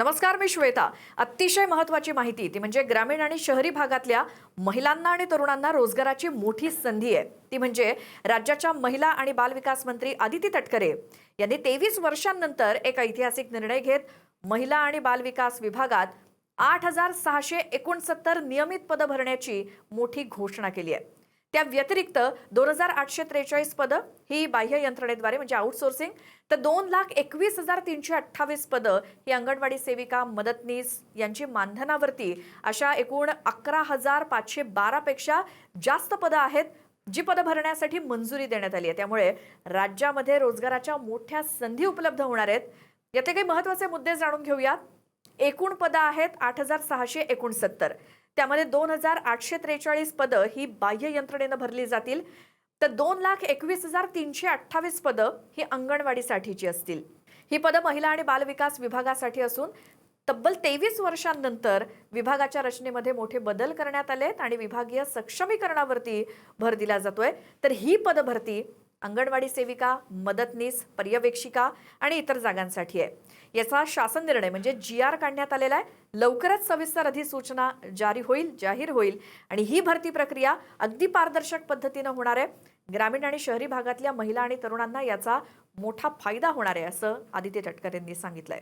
नमस्कार, मी श्वेता. अतिशय महत्त्वाची माहिती ती म्हणजे ग्रामीण आणि शहरी भागातल्या महिलांना आणि तरुणांना रोजगाराची मोठी संधी आहे. ती म्हणजे राज्याच्या महिला आणि बालविकास मंत्री आदिती तटकरे यांनी 23 वर्षांनंतर एक ऐतिहासिक निर्णय घेत महिला आणि बालविकास विभागात 8,669 नियमित पदं भरण्याची मोठी घोषणा केली आहे. त्या व्यतिरिक्त 2,843 पदं ही बाह्य यंत्रणेद्वारे म्हणजे आउटसोर्सिंग, तर 2,21,328 पदं ही अंगणवाडी सेविका, मदतनीस यांची मानधनावरती, अशा एकूण 11,512 पेक्षा जास्त पदं आहेत जी पदं भरण्यासाठी मंजुरी देण्यात आली आहे. त्यामुळे राज्यामध्ये रोजगाराच्या मोठ्या संधी उपलब्ध होणार आहेत. याचे काही महत्त्वाचे मुद्दे जाणून घेऊयात. एकूण पदं आहेत 8,669. त्यामध्ये 2,843 पदं ही बाह्य यंत्रणेनं भरली जातील, तर 2,21,328 पदं ही अंगणवाडीसाठीची असतील. ही पदं महिला आणि बालविकास विभागासाठी असून तब्बल 23 वर्षांनंतर विभागाच्या रचनेमध्ये मोठे बदल करण्यात आलेत आणि विभागीय सक्षमीकरणावरती भर दिला जातोय. तर ही पदभरती अंगणवाडी सेविका, मदतनीस, पर्यवेक्षिका आणि इतर जागांसाठी आहे. याचा शासन निर्णय म्हणजे GR काढण्यात आलेला आहे. लवकरच सविस्तर अधिसूचना जाहीर होईल आणि ही भरती प्रक्रिया अगदी पारदर्शक पद्धतीनं होणार आहे. ग्रामीण आणि शहरी भागातल्या महिला आणि तरुणांना याचा मोठा फायदा होणार आहे, असं आदिती तटकरे यांनी सांगितलंय.